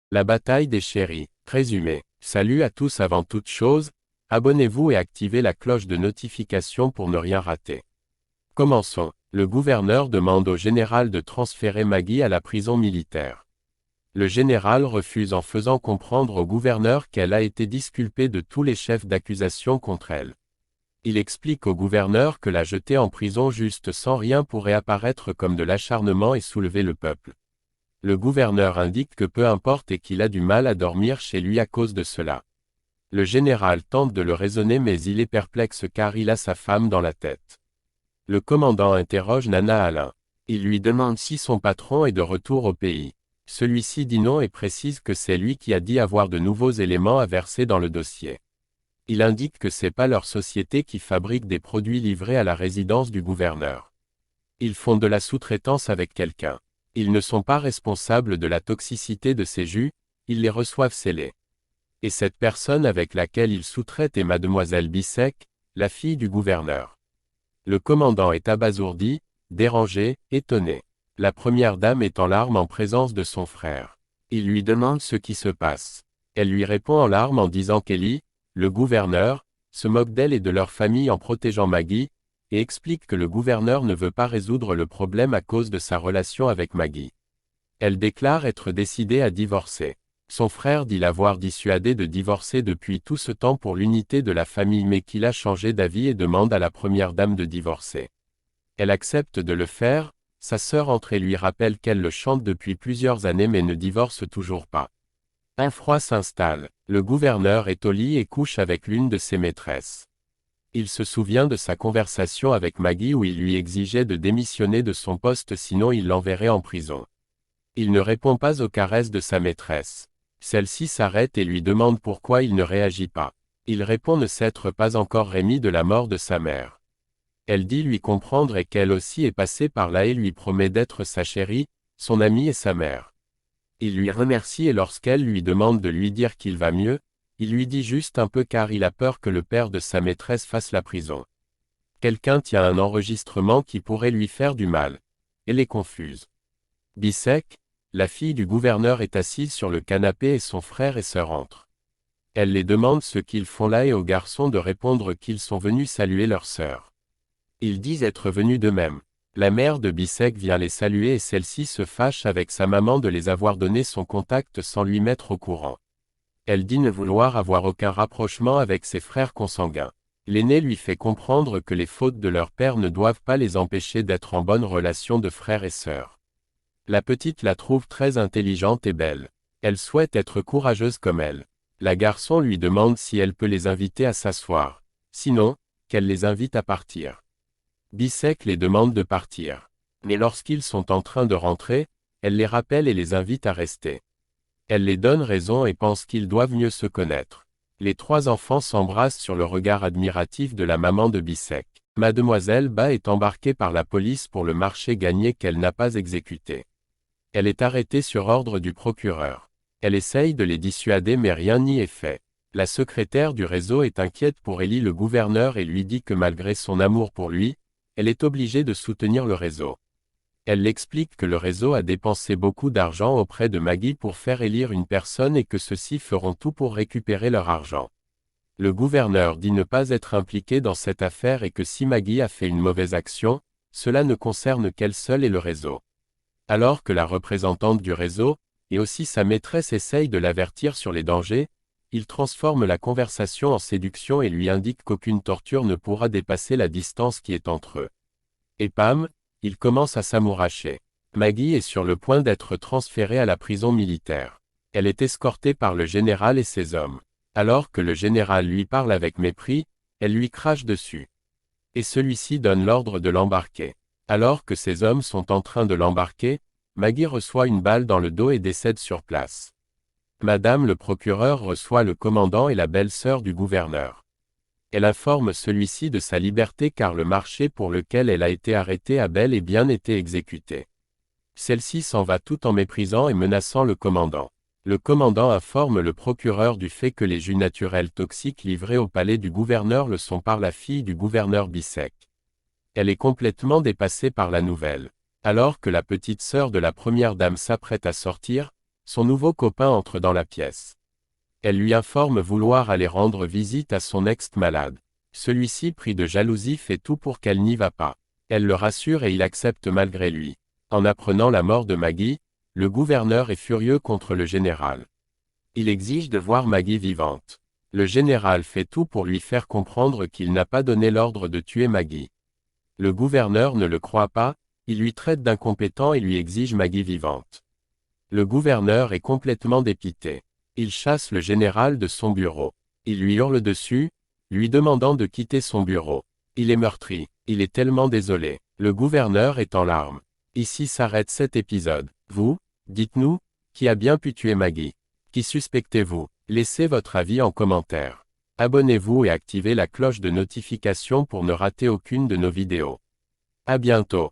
La bataille des chéris. Résumé. Salut à tous avant toute chose, abonnez-vous et activez la cloche de notification pour ne rien rater. Commençons. Le gouverneur demande au général de transférer Maggie à la prison militaire. Le général refuse en faisant comprendre au gouverneur qu'elle a été disculpée de tous les chefs d'accusation contre elle. Il explique au gouverneur que la jeter en prison juste sans rien pourrait apparaître comme de l'acharnement et soulever le peuple. Le gouverneur indique que peu importe et qu'il a du mal à dormir chez lui à cause de cela. Le général tente de le raisonner mais il est perplexe car il a sa femme dans la tête. Le commandant interroge Nana Alain. Il lui demande si son patron est de retour au pays. Celui-ci dit non et précise que c'est lui qui a dit avoir de nouveaux éléments à verser dans le dossier. Il indique que c'est pas leur société qui fabrique des produits livrés à la résidence du gouverneur. Ils font de la sous-traitance avec quelqu'un. Ils ne sont pas responsables de la toxicité de ces jus, ils les reçoivent scellés. Et cette personne avec laquelle ils sous-traitent est mademoiselle Bissek, la fille du gouverneur. Le commandant est abasourdi, dérangé, étonné. La première dame est en larmes en présence de son frère. Il lui demande ce qui se passe. Elle lui répond en larmes en disant qu'Ellie, le gouverneur, se moque d'elle et de leur famille en protégeant Maggie, et explique que le gouverneur ne veut pas résoudre le problème à cause de sa relation avec Maggie. Elle déclare être décidée à divorcer. Son frère dit l'avoir dissuadée de divorcer depuis tout ce temps pour l'unité de la famille mais qu'il a changé d'avis et demande à la première dame de divorcer. Elle accepte de le faire, sa sœur entre et lui rappelle qu'elle le chante depuis plusieurs années mais ne divorce toujours pas. Un froid s'installe, le gouverneur est au lit et couche avec l'une de ses maîtresses. Il se souvient de sa conversation avec Maggie où il lui exigeait de démissionner de son poste sinon il l'enverrait en prison. Il ne répond pas aux caresses de sa maîtresse. Celle-ci s'arrête et lui demande pourquoi il ne réagit pas. Il répond ne s'être pas encore remis de la mort de sa mère. Elle dit lui comprendre et qu'elle aussi est passée par là et lui promet d'être sa chérie, son amie et sa mère. Il lui remercie et lorsqu'elle lui demande de lui dire qu'il va mieux, il lui dit juste un peu car il a peur que le père de sa maîtresse fasse la prison. Quelqu'un tient un enregistrement qui pourrait lui faire du mal. Elle est confuse. Bissek, la fille du gouverneur est assise sur le canapé et son frère et sœur entrent. Elle les demande ce qu'ils font là et aux garçons de répondre qu'ils sont venus saluer leur sœur. Ils disent être venus d'eux-mêmes. La mère de Bissek vient les saluer et celle-ci se fâche avec sa maman de les avoir donné son contact sans lui mettre au courant. Elle dit ne vouloir avoir aucun rapprochement avec ses frères consanguins. L'aîné lui fait comprendre que les fautes de leur père ne doivent pas les empêcher d'être en bonne relation de frère et sœur. La petite la trouve très intelligente et belle. Elle souhaite être courageuse comme elle. La garçon lui demande si elle peut les inviter à s'asseoir. Sinon, qu'elle les invite à partir. Bissek les demande de partir. Mais lorsqu'ils sont en train de rentrer, elle les rappelle et les invite à rester. Elle les donne raison et pense qu'ils doivent mieux se connaître. Les trois enfants s'embrassent sur le regard admiratif de la maman de Bissek. Mademoiselle Ba est embarquée par la police pour le marché gagné qu'elle n'a pas exécuté. Elle est arrêtée sur ordre du procureur. Elle essaye de les dissuader mais rien n'y est fait. La secrétaire du réseau est inquiète pour Ellie le gouverneur et lui dit que malgré son amour pour lui, elle est obligée de soutenir le réseau. Elle l'explique que le réseau a dépensé beaucoup d'argent auprès de Maggie pour faire élire une personne et que ceux-ci feront tout pour récupérer leur argent. Le gouverneur dit ne pas être impliqué dans cette affaire et que si Maggie a fait une mauvaise action, cela ne concerne qu'elle seule et le réseau. Alors que la représentante du réseau, et aussi sa maîtresse essayent de l'avertir sur les dangers, il transforme la conversation en séduction et lui indique qu'aucune torture ne pourra dépasser la distance qui est entre eux. Et pam, il commence à s'amouracher. Maggie est sur le point d'être transférée à la prison militaire. Elle est escortée par le général et ses hommes. Alors que le général lui parle avec mépris, elle lui crache dessus. Et celui-ci donne l'ordre de l'embarquer. Alors que ses hommes sont en train de l'embarquer, Maggie reçoit une balle dans le dos et décède sur place. Madame le procureur reçoit le commandant et la belle-sœur du gouverneur. Elle informe celui-ci de sa liberté car le marché pour lequel elle a été arrêtée a bel et bien été exécuté. Celle-ci s'en va tout en méprisant et menaçant le commandant. Le commandant informe le procureur du fait que les jus naturels toxiques livrés au palais du gouverneur le sont par la fille du gouverneur Bissek. Elle est complètement dépassée par la nouvelle. Alors que la petite sœur de la première dame s'apprête à sortir, Son nouveau copain entre dans la pièce. Elle lui informe vouloir aller rendre visite à son ex-malade. Celui-ci, pris de jalousie, fait tout pour qu'elle n'y va pas. Elle le rassure et il accepte malgré lui. En apprenant la mort de Maggie, le gouverneur est furieux contre le général. Il exige de voir Maggie vivante. Le général fait tout pour lui faire comprendre qu'il n'a pas donné l'ordre de tuer Maggie. Le gouverneur ne le croit pas, il lui traite d'incompétent et lui exige Maggie vivante. Le gouverneur est complètement dépité. Il chasse le général de son bureau. Il lui hurle dessus, lui demandant de quitter son bureau. Il est meurtri. Il est tellement désolé. Le gouverneur est en larmes. Ici s'arrête cet épisode. Vous, dites-nous, qui a bien pu tuer Maggie? Qui suspectez-vous? Laissez votre avis en commentaire. Abonnez-vous et activez la cloche de notification pour ne rater aucune de nos vidéos. À bientôt.